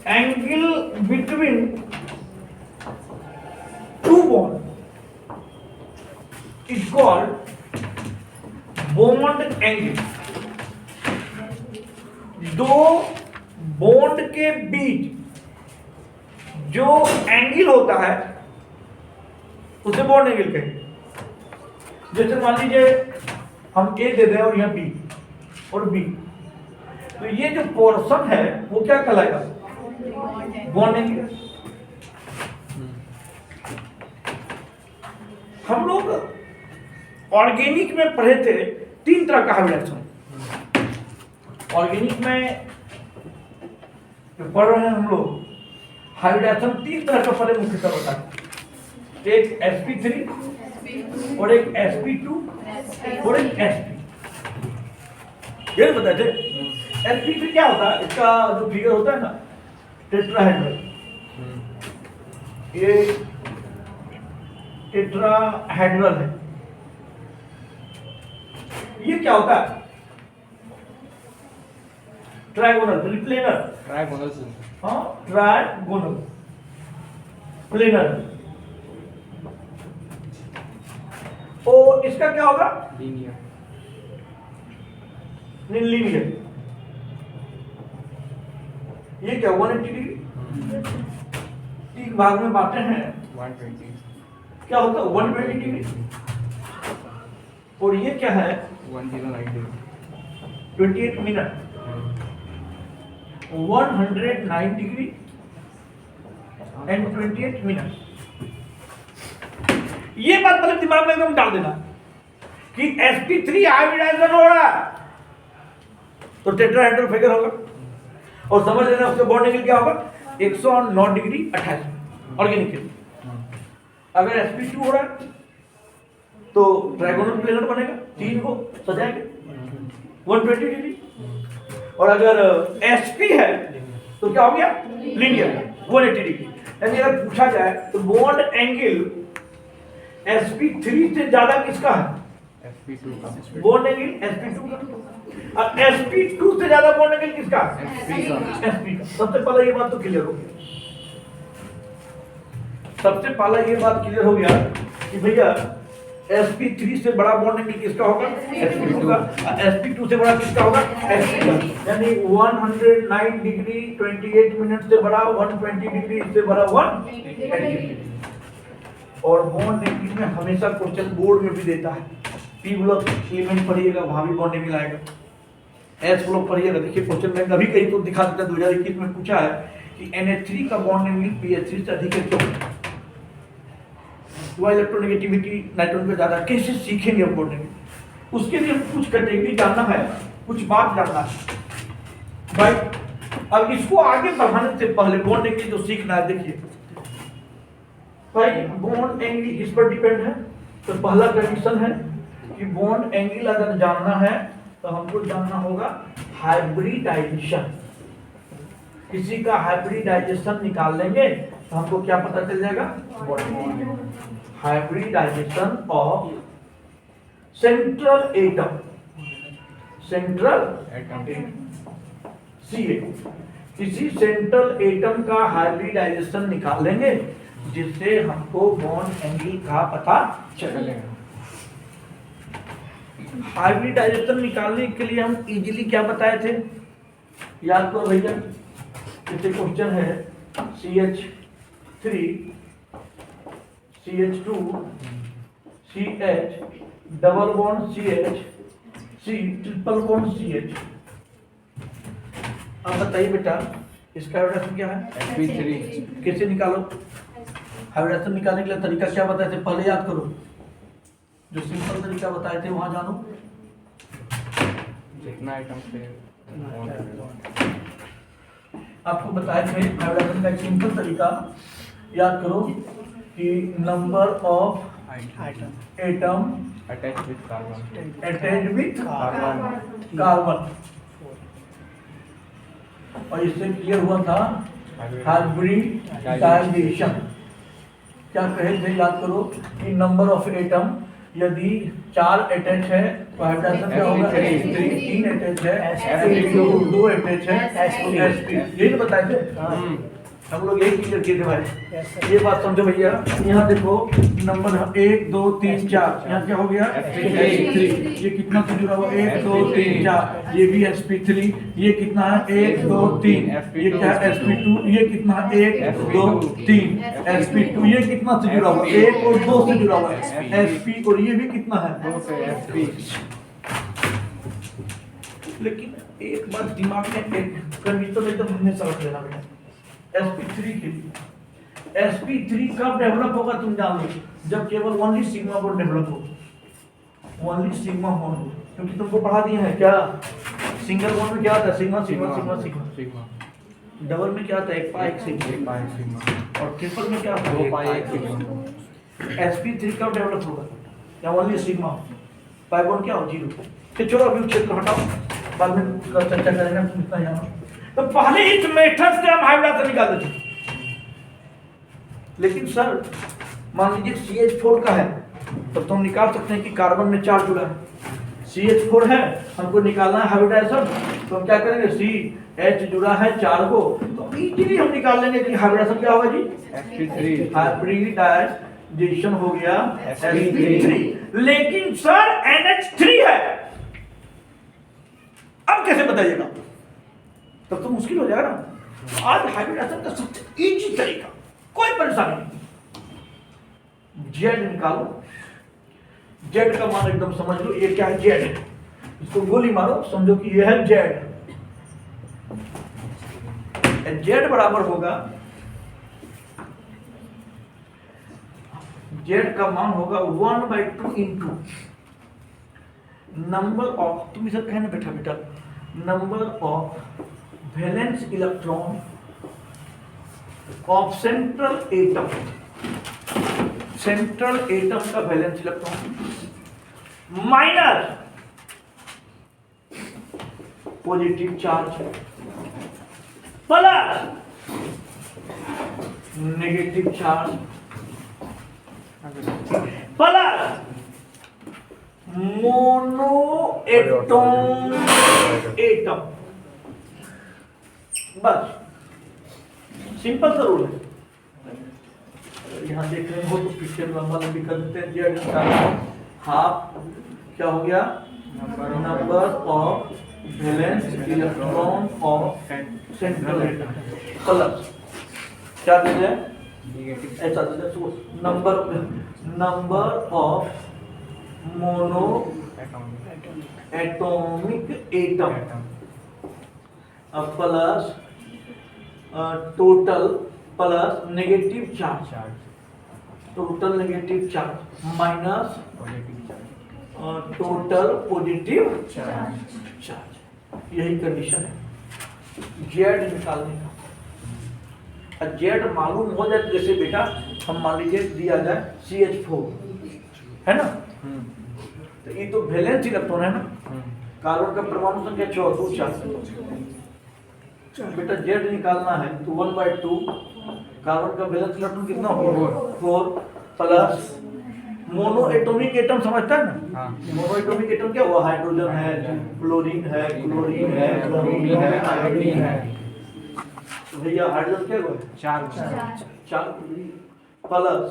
Angle between two bond is called bond angle. दो bond के बीच जो एंगल होता है उसे बॉन्ड एंगल कहेंगे। जैसे मान लीजिए हम ए दे दें और यहाँ बी और बी, तो ये जो पोर्शन है वो क्या कहलाएगा? Bond angle. हम लोग ऑर्गेनिक में पढ़े थे 3 तरह का हाइब्रिडेशन। ऑर्गेनिक में जो पढ़ रहे हैं हम लोग, हाइब्रिडेशन 3 तरह का पहले मुख्यतः होता है। एक sp3 और एक sp2 और एक sp। ये बताए थे sp3 क्या होता है? इसका जो फिगर होता है ना, टेट्राहेड्रल, ये टेट्राहेड्रल है। ये क्या होता है? Trigonal, planar. ट्राइगोनल। हाँ, ट्राइगोनल प्लेनर। और इसका क्या होगा? लीनियर। लीनियर। ये क्या 180 डिग्री? 3 भाग में बांटे हैं, 120। क्या होता है? 120 डिग्री। और ये क्या है? 109 28 मिनट। 109 degree and 28 minute. ये बात मतलब दिमाग में एकदम डाल देना कि sp3 हाइब्रिडाइजेशन हो रहा है तो टेट्राहेड्रल फिगर होगा, और समझ लेना उसका बॉन्ड एंगल क्या होगा? 109 डिग्री 28 ऑर्गेनिक के लिए। अगर sp2 हो रहा है तो ट्राइगोनल प्लेनर बनेगा, 3 को सजाएंगे 120 डिग्री। और अगर sp है तो क्या हो गया? Linear 180 degree. यानी अगर पूछा जाए तो बॉन्ड एंगल sp3 से ज्यादा किसका है? sp2 का। बॉन्ड एंगल sp2 का। और sp2 से ज्यादा बॉन्ड एंगल किसका? sp का। sp का। सबसे पहले ये बात तो क्लियर हो गया। सबसे पहला ये बात क्लियर हो गया कि भैया sp3 से बड़ा बॉन्ड एंगल किसका होगा? sp2 का। sp2 से बड़ा किसका होगा? sp का। यानी 109 डिग्री 28 मिनट से बड़ा 120 डिग्री से बड़ा 120 डिग्री। और बॉन्ड एंगल में हमेशा क्वेश्चन बोर्ड में भी देता है। पी ब्लॉक एलिमेंट पढ़िएगा, वहां भी बॉन्ड एंगल आएगा। एस ब्लॉक पढ़िएगा, देखिए क्वेश्चन में कभी कहीं तो दिखा देता है। 2021 में पूछा है कि NH3 का बॉन्ड एंगल PH3 से अधिक है क्यों? वह इलेक्ट्रोनेगेटिविटी नाइट्रोजन पे ज्यादा। कैसे सीखेंगे हम बॉन्ड एंगल? उसके लिए कुछ कैटेगरी जानना है, कुछ बात जानना है भाई। अब इसको आगे बढ़ाने से पहले बॉन्ड एंगल जो सीखना है, देखिए भाई बॉन्ड एंगल किस पर डिपेंड है? तो पहला कंडीशन है कि बॉन्ड एंगल अगर जानना है तो हमको जानना होगा हाइब्रिडाइजेशन। किसी का हाइब्रिडाइजेशन निकाल लेंगे तो हमको क्या पता चल जाएगा? Hybridization of central atom, central Ca। किसी सेंट्रल एटम का हाइब्रिडाइजेशन निकाल लेंगे जिससे हमको बॉन्ड एंगल का पता चलेगा। हाइब्रिडाइजेशन निकालने के लिए हम इजीली क्या बताए थे? याद करो भैया, जैसे क्वेश्चन है CH3 CH2 CH double bond CH C triple bond CH। आप बताइए बेटा इसका हाइब्रिडेशन क्या है? sp3। कैसे निकालो? हाइब्रिडेशन निकालने के लिए तरीका क्या बताए थे? पहले याद करो, जो सिंपल तरीका बताए थे वहां जानो। जितना आइटम से आपको बताए थे हाइब्रिडेशन का एक सिंपल तरीका याद करो कि number of atom attach with carbon. Attached with carbon. और इससे क्लियर हुआ था हाइब्रिडाइजेशन। क्या कहे थे? याद करो कि नंबर ऑफ एटम यदि 4 अटैच है तो हाइब्रिडाइजेशन क्या होगा? sp3 3 अटैच है, sp2 2 अटैच है, sp यही तो बताए थे हम लोग, यही क्लियर किए थे भाई। ये बात समझो भैया। यहाँ देखो नंबर 1 2 3 4, यहाँ क्या हो गया? sp3। ये कितना से जुड़ा हुआ? 1 2 3 4, ये भी sp3। ये कितना है? 1 2 3। ये क्या है? sp2। ये कितना है? 1 2 3 sp2। ये कितना से जुड़ा हुआ? 1 और 2 से जुड़ा हुआ है sp, और ये भी कितना है? 2 से sp। लेकिन एक बात दिमाग में, एक कंडीशन एकदम हमने समझ लेना बेटा। sp3 के लिए sp3 कब डेवलप होगा तुम जान लो, जब केवल ओनली सिग्मा बॉन्ड डेवलप हो, ओनली सिग्मा बॉन्ड हो। क्योंकि तुमको पढ़ा दिए हैं क्या, सिंगल बॉन्ड में क्या आता है? Sigma sigma sigma sigma. Sigma. Double में क्या आता है? 1 पाई 1 सिग्मा। 1 pi sigma. और ट्रिपल में क्या आता है? 2 पाई 1 सिग्मा। sp3 कब डेवलप होगा? या ओनली सिग्मा पाई बॉन्ड क्या हो? 0। तो चलो अभी क्षेत्र हटाओ, बाद में चर्चा करेंगे, तुम इतना जानो। तो पहले इस मेथड से हम हाइब्रिडाइजेशन निकाल देते। लेकिन सर मान लीजिए CH4 का है, तो तुम निकाल सकते हैं कि कार्बन में 4 जुड़ा है, CH4 है, हमको निकालना है हाइब्रिडाइजेशन, तो हम क्या करेंगे? CH जुड़ा है 4 को, तो इजीली हम निकाल लेंगे कि हाइब्रिडाइजेशन क्या होगा जी? sp3। हाइब्रिडाइजेशन हो गया sp3। लेकिन सर NH3 है, अब कैसे बताइएगा? तब तो मुश्किल हो जाएगा ना। आज हाइब्रिडाइजेशन का सबसे इजी तरीका, कोई परेशानी नहीं, जेड निकालो। जेड का मान एकदम समझ लो, ये क्या है? जेड है। इसको गोली मारो, समझो कि ये है जेड। जेड बराबर होगा, जेड का मान होगा 1/2 इंटू नंबर ऑफ, तुम इसे कहना बैठा बेटा, number of valence electron of central atom, central atom का valence electron minus positive charge plus negative charge plus mono atom, atom. बस सिंपल सा रूल है। यहाँ देख रहे हो तो पिक्चर लंबा लंबी कर देते हैं। जेड का हाफ क्या हो गया? Number of valence electron of central atom plus क्या दे जाए? ऐसा दे जाए, number of mono atomic atom plus total plus negative charge, total negative charge minus total positive charge. यही कंडीशन है जेड निकालने का। जेड मालूम हो जाए, जैसे बेटा हम मान लीजिए दिया जाए CH4 है ना, तो ये तो वैलेंस इलेक्ट्रॉन है ना, कार्बन का परमाणु संख्या 4 बेटा जेड निकालना है तो 1/2 कार्बन का वैलेंस इलेक्ट्रॉन कितना होगा? 4 प्लस मोनो एटॉमिक एटम, समझता है ना? मोनो एटॉमिक एटम क्या हुआ? हाइड्रोजन है, फ्लोरीन है, क्लोरीन है, ब्रोमीन है, आयोडीन है। तो भैया हाइड्रोजन क्या हुआ? 4 प्लस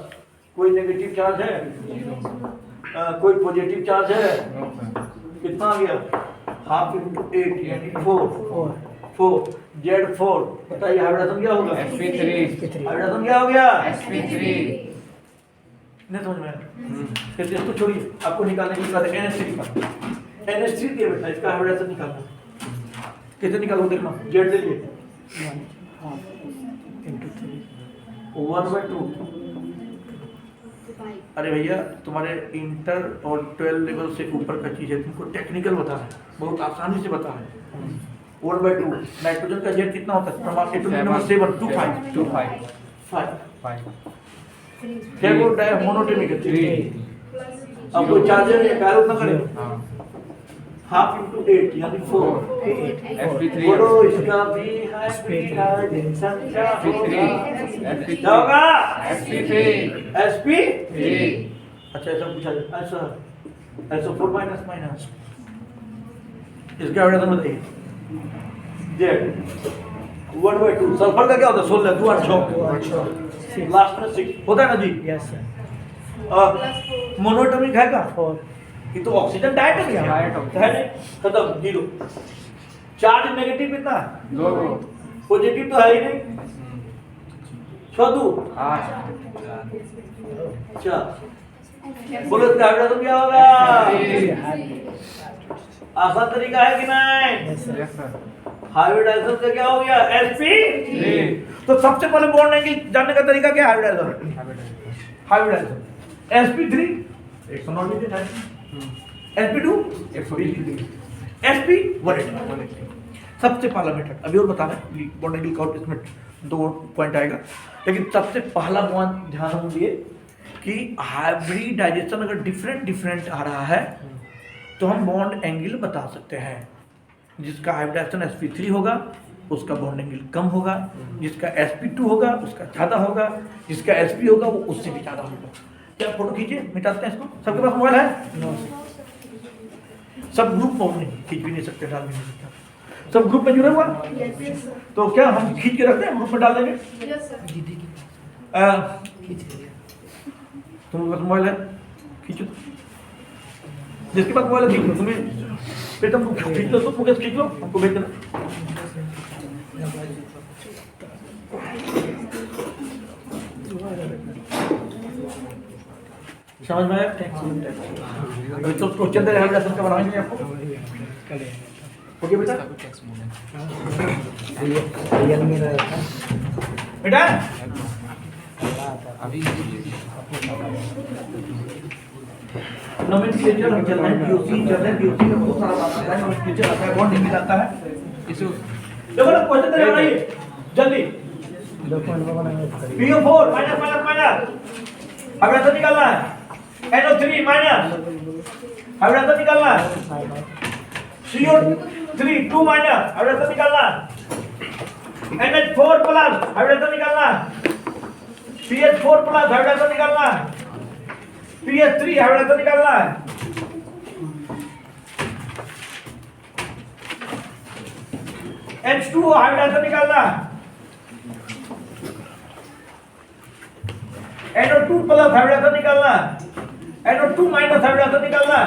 कोई नेगेटिव चार्ज है, कोई पॉजिटिव चार्ज है, कितना आ गया? हाफ इंटू 8 यानी 4 Z4। बताइए हाइब्रिडाइजेशन क्या होगा? sp3। हाइब्रिडाइजेशन क्या हो गया? sp3। नहीं समझ में आया? फिर इसको छोड़िए, आपको निकालने की बात है NH3 का। NH3 दिया बेटा, इसका हाइब्रिडाइजेशन निकालना। कैसे निकालो देखना, Z ले लिए 1/2। अरे भैया तुम्हारे इंटर और 12 लेवल से ऊपर का चीज है, तुमको टेक्निकल बता है, बहुत आसानी से बता है। 1/2 नाइट्रोजन का जेड कितना होता है? प्रमाण एटॉमिक नंबर 7 5 क्या बोल रहा है? मोनोटॉमिक है 3। अब कोई चार्जर है, कार्य उतना करेगा हाफ इंटू 8 यानी 4 sp3। बोलो इसका भी है हाइब्रिडाइजेशन क्या होगा? sp3। क्या होगा? sp3। sp अच्छा ऐसा पूछा जाए, ऐसा ऐसा 4 माइनस माइनस, इसका हाइब्रिडाइजेशन बताइए। जेड 1/2 सल्फर का क्या होता है? 16 2 8 6 लास्ट में 6 होता है ना जी। Yes sir. मोनोएटॉमिक है का? 4 ये तो ऑक्सीजन डायटोमिक है। डायटोमिक। है नहीं, खत्म, जीरो। चार्ज नेगेटिव कितना? 2 पॉजिटिव तो है ही नहीं। 6 2 8 अच्छा, बोलो इसका हाइब्रिडाइजेशन क्या होगा? आसान तरीका है कि नहीं? Yes sir. हाइब्रिडाइजेशन का क्या हो गया? sp3। तो सबसे पहले बॉन्ड एंगल जानने का तरीका क्या है? हाइब्रिडाइजेशन। sp3 109 डिजिट है, sp2 sp 180। सबसे पहला मेथड अभी और बता रहे हैं, बॉन्ड एंगल का इसमें 2 पॉइंट आएगा, लेकिन सबसे पहला पॉइंट ध्यान हम दिए कि हाइब्रिडाइजेशन अगर डिफरेंट आ रहा है तो हम बॉन्ड एंगल बता सकते हैं। जिसका हाइब्रिडाइजेशन sp3 होगा उसका बॉन्ड एंगल कम होगा, जिसका sp2 होगा उसका ज़्यादा होगा, जिसका sp होगा वो उससे भी ज़्यादा होगा। क्या फोटो खींचिए, मिटाते हैं इसको। सबके पास मोबाइल है? सब ग्रुप में नहीं, खींच भी नहीं सकते, डाल भी नहीं सकते। सब ग्रुप में जुड़े हुआ? तो क्या हम खींच के रखते हैं, ग्रुप में डाल देंगे? तुम्हारे पास मोबाइल है? खींचो। जिसके पास मोबाइल है खींच लो। तुम्हें प्रीतम को खींच लो, तो मुकेश खींच लो, हमको भेज देना। समझ में आया? अभी तो क्वेश्चन दे रहे हैं, का बनाएंगे आपको। ओके बेटा? बेटा नोमेनक्लेचर हम चल रहे हैं, पीओसी चल रहे हैं, पीओसी में बहुत सारा बात आता है, नोमेनक्लेचर आता है, बॉन्ड एंगल आता है। देखो ना क्वेश्चन दे रहा है जल्दी। PO4 माइनस माइनस माइनस, अब ऐसा निकालना है। NO3 माइनस, अब ऐसा निकालना है। CO3 2 माइनस, अब ऐसा निकालना है। NH4 प्लस, अब ऐसा निकालना है। CH4 प्लस, अब ऐसा निकालना है। PS3 हाइब्रिडाइजेशन निकालना है। H2O हाइब्रिडाइजेशन निकालना है। NO2 प्लस हाइब्रिडाइजेशन निकालना है। NO2 माइनस हाइब्रिडाइजेशन निकालना है।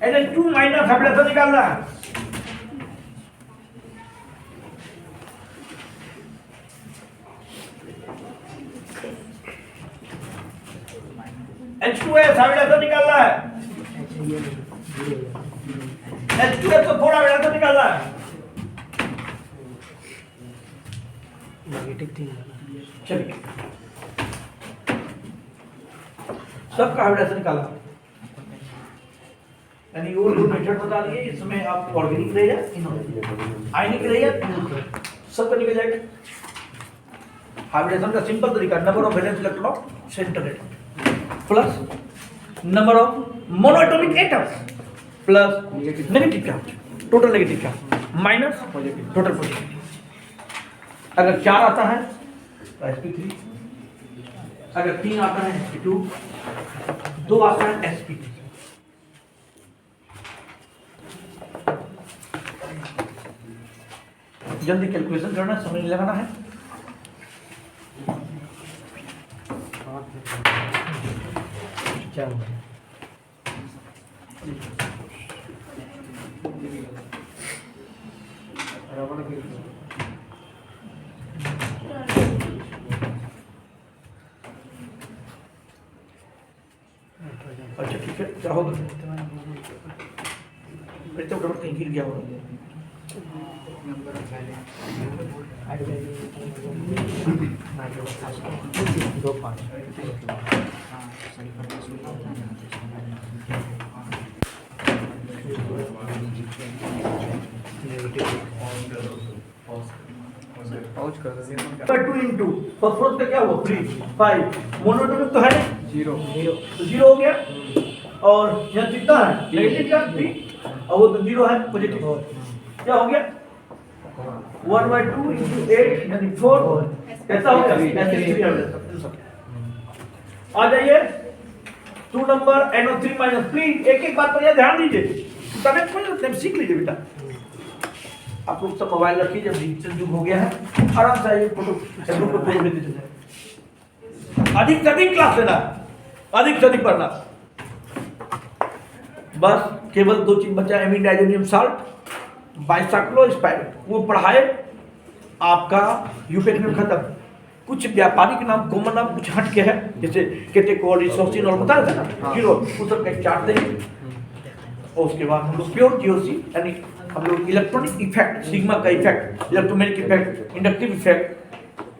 NH2 माइनस हाइब्रिडाइजेशन निकालना है। H2S हाइब्रिडाइजेशन निकालना है। H2S तो थोड़ा हाइब्रिडाइजेशन निकालना है। चलिए सबका हाइब्रिडाइजेशन निकाला, यानी वो दो मेथड बता दिए। इसमें आप ऑर्गेनिक रहेगा, इनऑर्गेनिक, आयनिक रहेगा, सबका निकल जाएगा। हाइब्रिडाइजेशन का सिंपल तरीका, number of valence electron centre atom plus number of monoatomic atoms plus negative charge, total negative charge minus total positive. अगर 4 आता है तो sp3, अगर 3 आता है sp2, 2 आता है sp3। जल्दी कैलकुलेशन करना, समय लगाना है। अच्छा ठीक है, क्या होगा? फिर तो डॉट कहीं गिर गया होगा। पाउच कर दो पर 2 into फॉस्फोरस का क्या हुआ 3 5 मोनोटोनिक तो है नहीं, 0 तो 0 हो गया। और यहाँ कितना है नेगेटिव का 3 और वो तो 0 है पॉजिटिव, क्या हो गया 1/2 into 8 यानी 4 कैसा हो गया sp3 आ जाइए 2 नंबर NO3 माइनस। प्लीज एक एक बात पर यह ध्यान दीजिए, तब एक सीख लीजिए बेटा। आप लोग सब मोबाइल रखिए, जब डिजिटल युग हो गया है आराम से आइए फोटो ग्रुप पर फोटो भेजते चले। अधिक से अधिक क्लास लेना, अधिक से अधिक पढ़ना। बस केवल 2 चीज बचा, एमिडाइजोनियम साल्ट, बाइसाइक्लोस्पाइरिन, वो पढ़ाए आपका यूपेक में खत्म। कुछ व्यापारिक नाम कॉमन नाम कुछ हट के है, जैसे केटेकोल रिसोसिन और बता था ना हीरो, उस सब का चार्ट देंगे। और उसके बाद हम लोग प्योर जीओसी यानी हम लोग इलेक्ट्रॉनिक इफेक्ट, सिग्मा का effect, electromagnetic effect, inductive effect,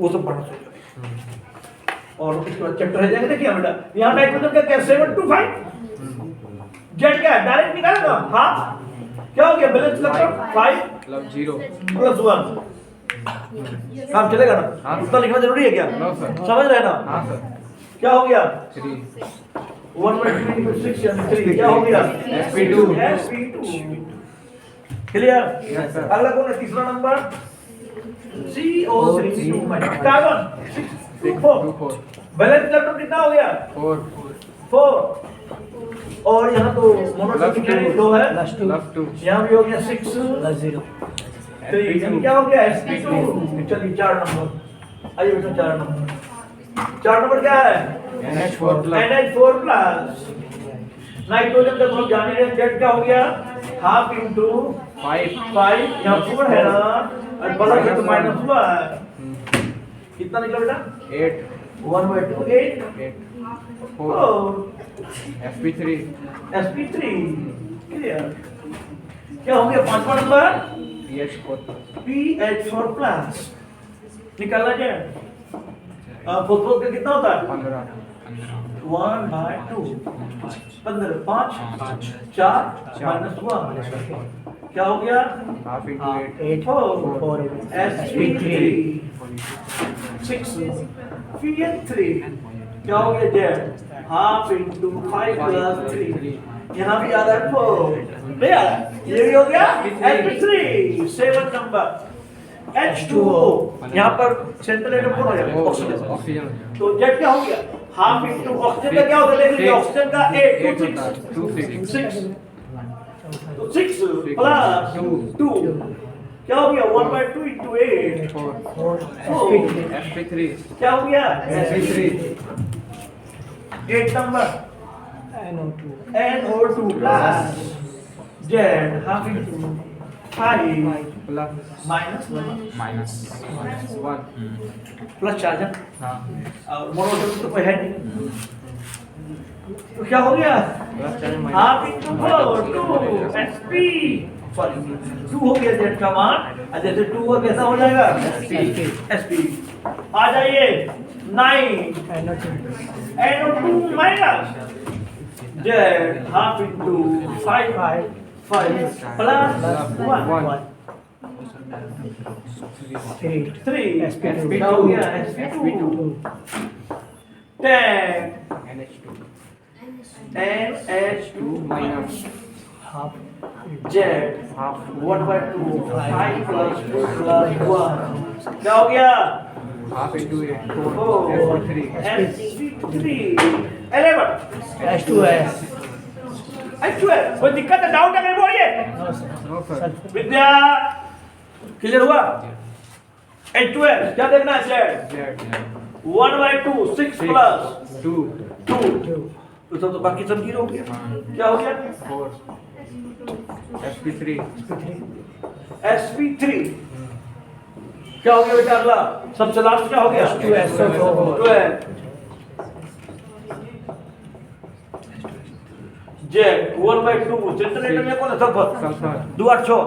वो सब पढ़ना चाहिए। और इसके बाद चैप्टर है जाएंगे। देखिए बेटा यहाँ नाइट्रोजन का क्या 725 जेड क्या है डायरेक्ट निकाले ना हाफ, क्या हो गया बैलेंस इलेक्ट्रॉन 5 मतलब 0 प्लस 1 काम चलेगा ना? हाँ। उतना लिखना जरूरी है क्या? No sir. समझ रहे हैं ना? हाँ सर। क्या हो गया 3 1/3 यानी 3 क्या हो गया sp2 क्लियर? Yes, sir. अगला कौन है तीसरा number CO3 carbon 4 balance electron कितना हो गया 4 और यहाँ तो मोनोटोनिक है 2 है यहाँ भी हो गया 6 3 क्या हो गया sp2। चलिए 4 नंबर आइए बेटा 4 नंबर क्या है NH4 प्लस। नाइट्रोजन का हम जान ही रहे जेड क्या हो गया हाफ इंटू 5 यहाँ 4 है ना और प्लस है तो माइनस हुआ है, कितना निकला बेटा 8 1/2 8 4 sp3 क्लियर? क्या हो गया पांचवा नंबर pH4 प्लस निकालना जाए। फॉस्फोरस का कितना होता है 15 1/2 15 5 4 माइनस 1 क्या हो गया half into 8 4 sp3 6 pn3 क्या हो गया जेड हाफ इंटू 5 प्लस 3 यहाँ भी आ रहा है 4 नहीं आ रहा ये भी हो गया sp3 7 नंबर H2O यहाँ पर सेंट्रल एटम कौन हो जाएगा ऑक्सीजन, तो जेड क्या हो गया हाफ इंटू ऑक्सीजन का क्या होता है देख लीजिए ऑक्सीजन का 8 6 तो 6 प्लस 2 क्या हो गया 1/2 into 8 sp3 क्या हो गया sp3 8 number NO2 plus Z half into 5 plus minus minus 1 plus charger हाँ और मोनोटोनिक तो कोई है नहीं, तो क्या हो गया plus charge half into 4 sp sorry 2 हो गया जेड का मान और जैसे 2 हुआ कैसा हो जाएगा sp आ जाइए 9 NO2 minus Z half into 5 plus 1 3 sp2 क्या हो गया sp2 10 NH2 minus Z half 1/2 5 plus 2 plus 1 क्या हो गया half into 8 4 4 sp3 11 H2S H2S कोई दिक्कत है डाउट है कहीं बोलिए no sir विद्या क्लियर हुआ H2S क्या देखना है जेड Z 1/2 6 प्लस 2 2 तो सब तो बाकी सब जीरो हो गया क्या हो गया 4 sp3 sp3 क्या हो गया बेटा अगला सबसे लास्ट क्या हो गया H2S 12 जेड 1/2 सेंट्रल एटम में कौन है सल्फर sulfur 2 8 6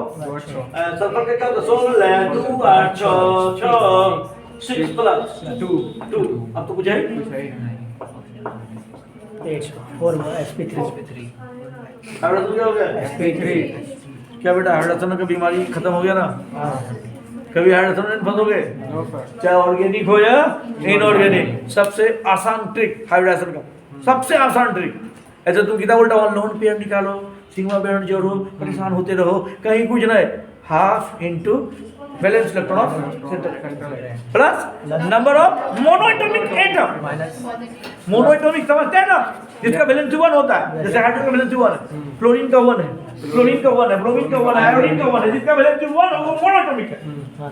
सल्फर का क्या होता है 16 2 8 6 6 प्लस 2 2 अब तो कुछ है कुछ है ही नहीं H4 SP3 हाइड्रोजन क्या हो गया? SP3 क्या बेटा हाइड्रोजन की बीमारी खत्म हो गया ना? कभी हाइड्रोजन में फंसोगे? नो सर चाहे ऑर्गेनिक हो या इनऑर्गेनिक, सबसे आसान ट्रिक हाइब्रिडाइजेशन का, सबसे आसान ट्रिक। ऐसे तुम कितना उल्टा लोन पेयर निकालो, सिग्मा पेयर जोड़ो, परेशान होते रहो, कहीं कुछ नहीं। Half into balance electron of centre plus number of monoatomic atom. Monoatomic समझते हैं ना, जिसका वैलेंसी 1 होता है, जैसे हाइड्रोजन का वैलेंसी 1 है, फ्लोरीन का 1 है, क्लोरीन का 1 है, ब्रोमीन का 1 है, आयोडीन का 1 है, जिसका वैलेंसी 1 है वो मोनोएटॉमिक है।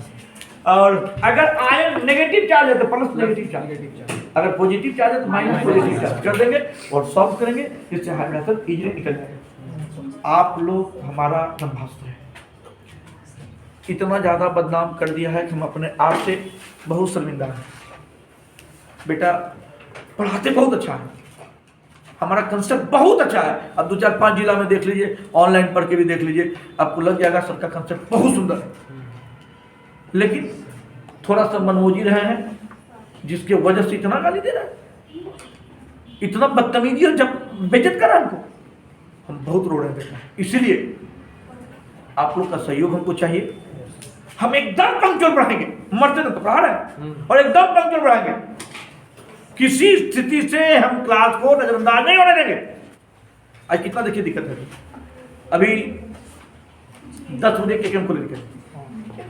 और अगर आयन नेगेटिव चार्ज है तो प्लस नेगेटिव चार्ज, अगर पॉजिटिव चार्ज है तो माइनस पॉजिटिव चार्ज कर देंगे और सॉल्व करेंगे, जिससे हाइड्रोजन इजीली निकल जाएगा। आप लोग हमारा ब्रह्मास्त्र है, इतना ज़्यादा बदनाम कर दिया है कि हम अपने आप से बहुत शर्मिंदा हैं। बेटा पढ़ाते बहुत अच्छा है, हमारा कंसेप्ट बहुत अच्छा है। अब 2-4-5 जिला में देख लीजिए, ऑनलाइन पढ़ के भी देख लीजिए, आपको लग जाएगा सबका कंसेप्ट बहुत सुंदर है। लेकिन थोड़ा सा मनमोजी रहे हैं, जिसके वजह से इतना गाली दे रहा है, इतना बदतमीजी और जब बेइज्जत कर रहा है हमको, हम बहुत रो रहे हैं बेटा। इसीलिए आप लोग का सहयोग हमको चाहिए। हम एकदम पंक्चुअल पढ़ाएंगे, मरते तो पढ़ा रहे हैं, और एकदम पंक्चुअल पढ़ाएंगे। किसी स्थिति से हम क्लास को नजरअंदाज नहीं होने देंगे। आज कितना देखिए दिक्कत है, अभी 10 बजे केकेएम को लेकर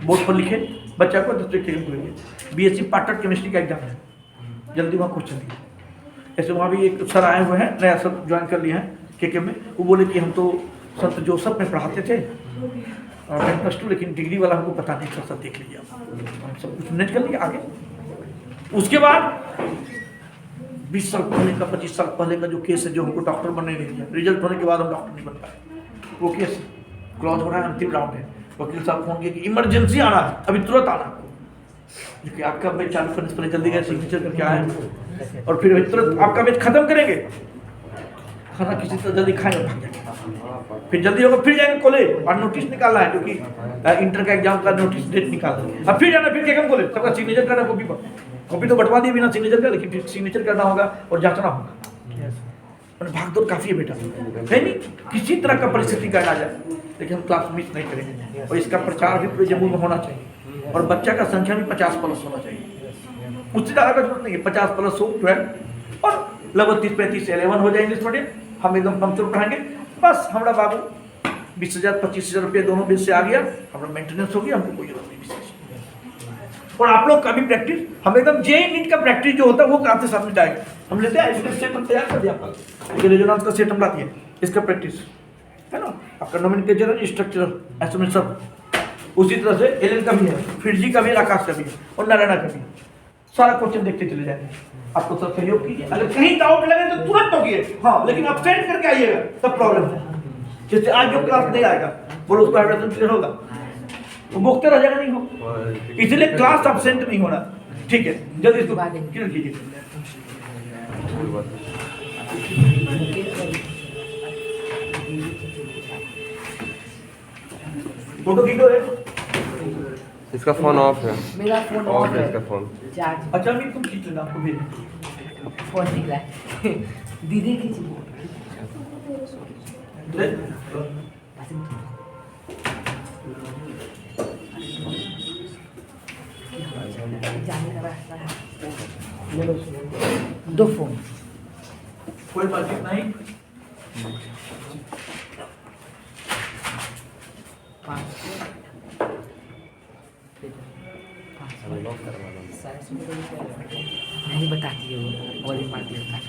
बोर्ड पर लिखे बच्चा को 10 बजे केकेएम को लेके बीएससी पार्ट ऑफ केमिस्ट्री का एग्जाम है, जल्दी वहाँ क्वेश्चन दिए। ऐसे वहाँ भी एक सर आए हुए हैं, नया सर ज्वाइन कर लिए हैं केकेएम में। वो बोले कि हम तो संत जोसफ में पढ़ाते थे और 10+2, लेकिन डिग्री वाला हमको पता नहीं था। सर देख लीजिए आप, सब कुछ मैनेज कर लिया आगे। उसके बाद 20 साल पहले का, 25 साल पहले का जो केस है, जो हमको डॉक्टर बनने नहीं दिया, रिजल्ट होने के बाद हम डॉक्टर नहीं बन पाए, वो केस क्लोज हो रहा है, अंतिम राउंड है। वकील साहब फोन किया कि इमरजेंसी आना है, अभी तुरंत आना। क्योंकि आपका बैच चालू करने से पहले जल्दी गए सिग्नेचर करके आए, और फिर तुरंत आपका बैच खत्म करेंगे, खाना किसी तरह जल्दी खाएंगे, भाग जाएंगे, फिर जल्दी होगा, फिर जाएंगे कॉलेज और नोटिस निकालना है, क्योंकि इंटर का एग्जाम का नोटिस डेट निकाल देंगे। अब फिर जाना, फिर केकेएम कॉलेज, सबका सिग्नेचर करना कॉपी पर, कॉपी तो बंटवा दी बिना सिग्नेचर का, लेकिन फिर सिग्नेचर करना होगा और जांचना होगा। भागदौड़ काफी है बेटा, है नहीं, किसी तरह का परिस्थिति का आ जाए, लेकिन हम क्लास मिस नहीं करेंगे। और इसका प्रचार भी पूरे जम्मू में होना चाहिए, और बच्चा का संख्या भी 50+ होना चाहिए, उससे ज़्यादा का जरूरत नहीं है। 50+ हो 12 और लगभग 30-35 से 11 हो जाएंगे स्टूडेंट। हम एकदम पंक्चुअल पढ़ाएंगे। बस हमारा बाबू 20,000-25,000 रुपये दोनों बेच से आ गया, हमारा मेंटेनेंस हो गया, हमको कोई जरूरत नहीं विशेष। और आप लोग का भी प्रैक्टिस, हम एकदम जेई नीट का प्रैक्टिस जो होता है वो कराते साथ में जाएंगे। हम लेते हैं इसका सेट हम तैयार कर दिया, आपका रेजोनेंस का सेट हम लाते हैं, इसका प्रैक्टिस है ना, आपका नोमेनक्लेचर स्ट्रक्चर ऐसे में सब। उसी तरह से एलन का भी है, फिर जी का भी, आकाश का भी है, और नारायणा का भी है। सारा क्वेश्चन देखते चले जाएंगे। आपको सब सहयोग कीजिए, अगर कहीं डाउट लगे तो तुरंत टोकिए, हाँ, लेकिन अपसेंट करके आइएगा तब प्रॉब्लम है। जैसे आज जो क्लास नहीं आएगा बोलो उसको हाइड्रोजन क्लियर होगा, वो बोलते रह जाएगा, नहीं हो। इसलिए क्लास अपसेंट नहीं होना, ठीक है, जल्दी इसको क्लियर कीजिए। फोटो खींचो है, इसका फोन ऑफ है, मेरा फोन ऑफ ऑफ है है, इसका फोन। चार्ज अच्छा मैं तुम खींच लेना, आपको भेज फोन निकला है। दीदी की जाने का रास्ता है, 2 फोन। कोई बातचीत नहीं, 5 नहीं बताती है वो, गोली मारती होता है।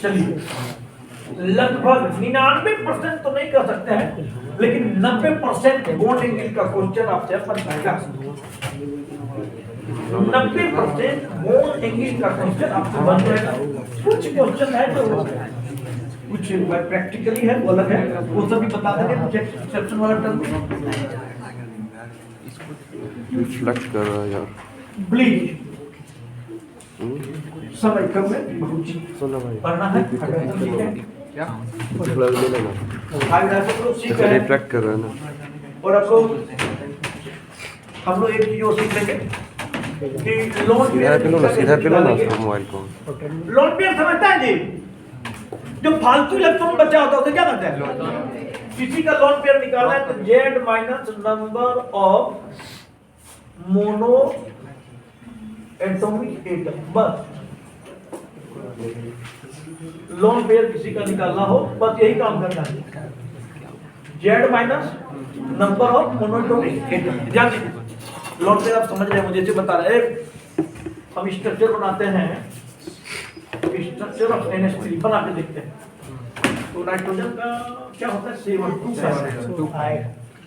चलिए, लगभग 99% तो नहीं कर सकते हैं, लेकिन 90% बॉन्ड एंगल का क्वेश्चन आपसे बन जाएगा। 90% बॉन्ड एंगल का क्वेश्चन आपसे बन जाएगा। कुछ क्वेश्चन है जो कुछ प्रैक्टिकली है, वो अलग है, वो सभी बता देंगे। कुछ एक्सेप्शन वाला टर्म रिफ्लेक्ट कर रहा है यार। ब्लीच समय कम है, बहुत सुनो भाई, पढ़ना है, अगर ठीक है क्या ब्लर ले लेना। हाइड्राइड को सीख है रिफ्लेक्ट कर रहा है ना। और आपको हम लोग एक चीज और सीख लेंगे कि लोन सीधा पिलो ना मोबाइल को। लोन पेयर समझता है जी? जो फालतू इलेक्ट्रॉन बचा होता है उसे क्या कहते हैं? किसी का लोन पेयर निकालना है तो Z minus number of mono atomic atom, बस लोन पेयर किसी का निकालना हो, बस यही काम करना है। Z minus number of monoatomic atom, ध्यान दीजिए। लोन पेयर आप समझ रहे हैं, मुझे से बता रहे हैं। हम स्ट्रक्चर बनाते हैं, स्ट्रक्चर ऑफ NH3 बना के देखते हैं। तो नाइट्रोजन का क्या होता है? 7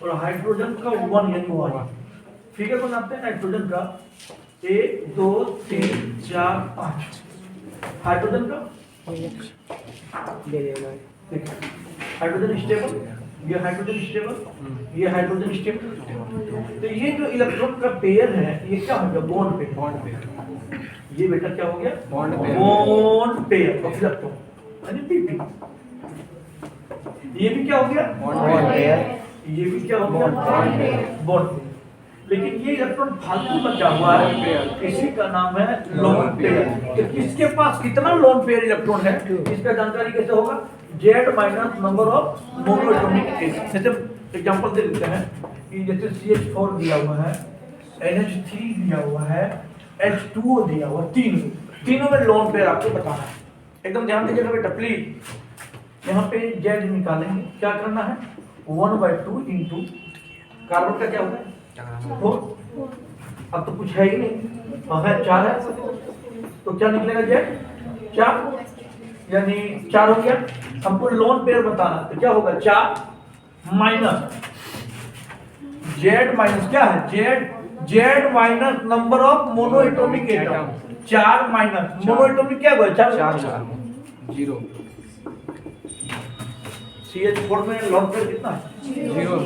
और हाइड्रोजन का 1 यानी 1। फिगर बनाते हैं नाइट्रोजन का 1 2 3 4 5। हाइड्रोजन का हाइड्रोजन स्टेबल, ये हाइड्रोजन स्टेबल, ये हाइड्रोजन स्टेबल। तो ये जो इलेक्ट्रॉन का पेयर है ये क्या हो गया? Bond pair. बॉन्ड पेयर, ये बेटा क्या हो गया? Bond pair. Bond pair of electron यानी PP। ये भी क्या हो गया? Bond pair. ये भी क्या हो गया? Bond pair. Bond pair. लेकिन ये इलेक्ट्रॉन फालतू बचा हुआ है, इसी का नाम है लोन पेयर। तो किसके पास कितना लोन पेयर इलेक्ट्रॉन है इसका जानकारी कैसे होगा? Z minus number of monoatomic atom. जैसे एग्जांपल दे देते हैं कि जैसे CH4 दिया हुआ है, NH3 दिया हुआ है, H2O दिया हुआ, तीनों में लोन पेयर आपको बताना है। एकदम ध्यान दीजिएगा बेटा प्लीज। यहाँ पे जेड निकालेंगे, क्या करना है? 1/2 इंटू कार्बन का क्या होता है? 4। अब तो कुछ है ही नहीं, है 4 है, तो क्या निकलेगा? जेड 4 यानी 4 हो गया। हमको लोन पेयर बताना, तो क्या होगा? 4 माइनस जेड माइनस क्या है? Z minus number of monoatomic atom. 4 minus monoatomic क्या होगा? 4 0 CH4 में लोन पेयर कितना है? 0।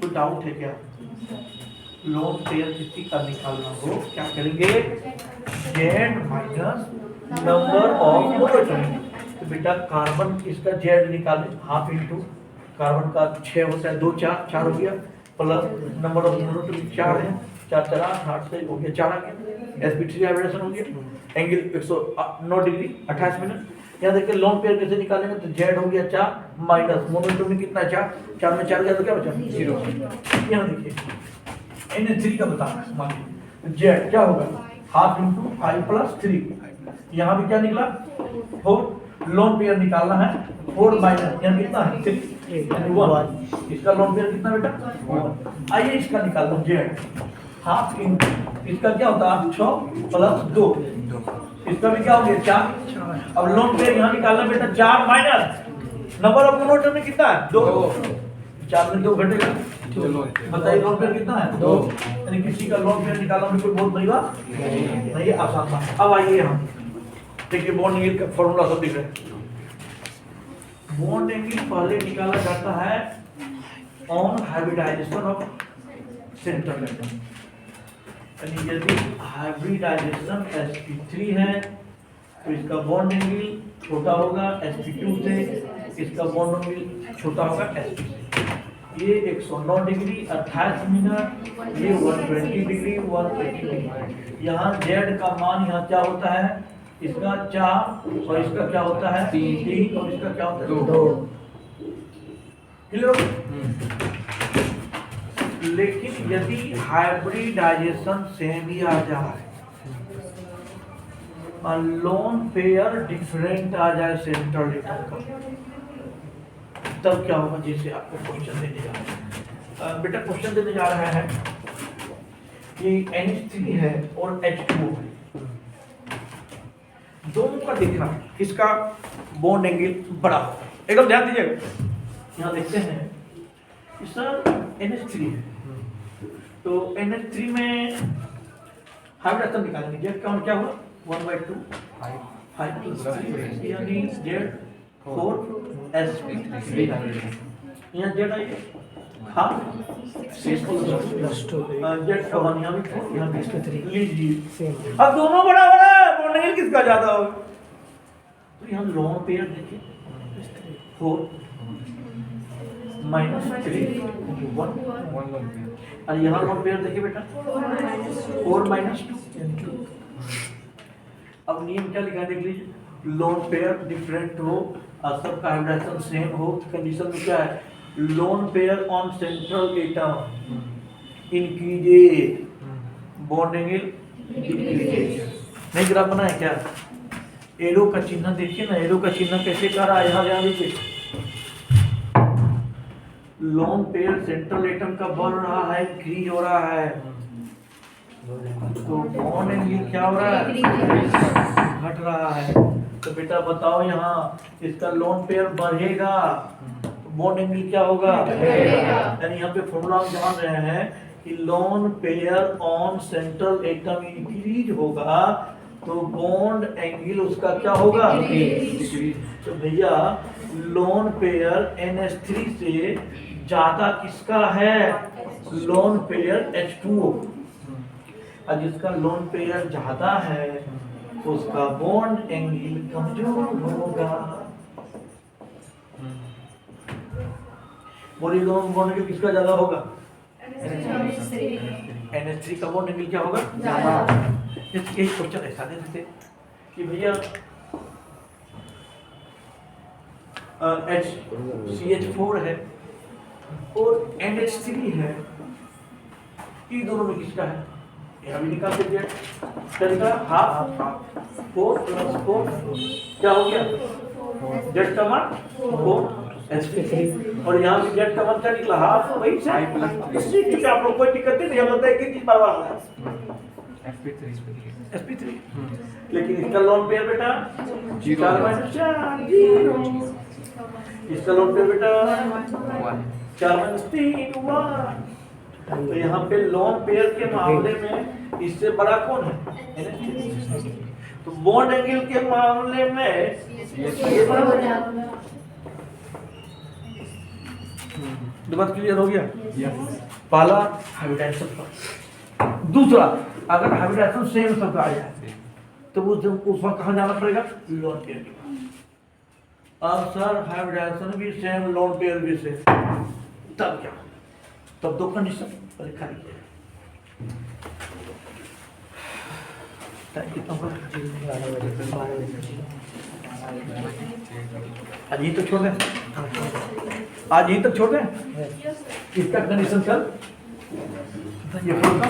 कोई डाउट है क्या? लोन पेयर किसी का निकालना हो क्या करेंगे? Z minus number of monoatomic. तो बेटा कार्बन इसका जेड निकालें, हाफ इंटू कार्बन का 6 होता है, 2 4 4 हो गया। प्लस नंबर ऑफ यूनिट 4 है, 4 4 8 से हो गया 4 आ गया, sp3 हाइब्रिडेशन हो गया, एंगल 109 डिग्री 28 मिनट। यहाँ देखिए लोन पेयर कैसे निकालेंगे, तो जेड हो गया 4 माइनस मोमेंटम में कितना 4 में 4 गया तो क्या बचा 0। यहाँ देखिए NH3 का बताना है, मान लीजिए जेड क्या होगा हाफ इंटू 5 प्लस 3, यहाँ भी क्या निकला 4, लोन पेयर निकालना है 4 माइनस यहाँ कितना है 3 यानी 1, इसका लोन पेयर कितना बेटा 1। आइए इसका निकाल लो जेड हाफ इंटू इसका क्या होता है 6 प्लस 2, इसका भी क्या हो गया 4। अब लोन पेयर यहाँ निकालना बेटा 4 माइनस नंबर ऑफ मोनोटोन में कितना है 2, 4 में 2 घटेगा, बताइए लोन पेयर कितना है 2, यानी किसी का लोन पेयर निकालना भी कोई बहुत बड़ी बात नहीं, आसान था। अब आइए हम देखिए बॉन्ड एंगल का फॉर्मूला सब दिख रहा है। बॉन्ड एंगल पहले निकाला जाता है on hybridization of central atom, यानी यदि हाइब्रिडाइजेशन sp3 है तो इसका बॉन्ड एंगल छोटा होगा sp2 से, इसका बॉन्ड एंगल छोटा होगा sp से। ये 109 डिग्री 28 मिनट, ये 120 डिग्री 180 डिग्री। यहाँ z का मान यहाँ क्या होता है, इसका 4 और इसका क्या होता है 3 और इसका क्या होता है 2। क्लियर? लेकिन यदि हाइब्रिडाइजेशन सेम ही आ जाए और लोन पेयर डिफरेंट आ जाए सेंट्रल एटम का, तब क्या होगा, जैसे आपको क्वेश्चन देने जा रहा है बेटा, क्वेश्चन देने जा रहा है कि NH3 है और H2O है, दोनों का देखना किसका बॉन्ड एंगल बड़ा होगा, एकदम ध्यान दीजिएगा। यहाँ देखते हैं कि सर NH3 है तो NH3 में हाइब्रिडेशन निकालेंगे, जेड का क्या हुआ 1/2 5 यानी जेड 4 sp3 यहाँ जेड आई हाँ जेड का वन यहाँ भी 4 यहाँ भी sp3 लीजिए। अब दोनों बड़ा बड़ा है, बॉन्ड एंगल किसका ज्यादा होगा, तो यहाँ लोन पेयर देखिए 4 माइनस 3 1 और यहाँ लोन पेयर देखिए बेटा 4 माइनस 2। अब नियम क्या लिखा है देख लीजिए, लोन पेयर डिफरेंट हो और सबका हाइब्रिडेशन सेम हो, कंडीशन में क्या है lone pair on central atom increases bond angle decreases. नहीं ग्राफ बना है क्या, एरो का चिन्ह देखिए ना, एरो का चिन्ह कैसे कर रहा है, यहाँ देखिए लोन पेयर सेंट्रल एटम का बढ़ रहा है इंक्रीज हो रहा है, तो बॉन्ड एंगल क्या हो रहा है घट रहा है। तो बेटा बताओ यहाँ इसका लोन पेयर बढ़ेगा तो बॉन्ड एंगल क्या होगा, यानी यहाँ पे फॉर्मूला हम जान रहे हैं कि lone pair on central atom increase होगा तो बॉन्ड एंगल उसका क्या होगा तो भैया लोन पेयर NH3 से ज्यादा किसका है, लोन पेयर H2O, और जिसका लोन पेयर ज्यादा है उसका बॉन्ड एंगल कमजोर होगा। बोलिए दोनों बॉन्ड एंगल किसका ज्यादा होगा, NH3 का बॉन्ड एंगल क्या होगा ज्यादा। यही क्वेश्चन ऐसा दे देते कि भैया CH4 है और NH3 है, ये दोनों में किसका है, यहाँ भी निकाल दीजिए, चलेगा हाफ 4 + 4 क्या हो गया जेड का मान 4 sp3 और यहाँ भी जेड का मान क्या निकला हाफ, वही से आप लोग कोई दिक्कत नहीं, हम बताए कि चीज बर्बाद है sp3 लेकिन इसका लोन पेयर बेटा 4 - 4 0, इसका लोन पेयर बेटा 4 - 3 1। तो यहाँ पे लोन पेयर के मामले में इससे बड़ा कौन है, तो बॉन्ड एंगल के मामले में ये बड़ा हो जाएगा। बात क्लियर हो गया, पहला हाइब्रिडाइजेशन। दूसरा अगर हाइब्रिडाइजेशन सेम सबका आ जाए तो उस वक्त कहाँ जाना पड़ेगा, लोन पेयर के पास। अब सर हाइब्रिडाइजेशन भी सेम लोन पेयर भी सेम, तब क्या तब दो कंडीशन पहले खाली किया। टाइम कितना हुआ? आज यही तक छोड़ दें, आज यही तक छोड़ दें। इसका कंडीशन चल ये पूरा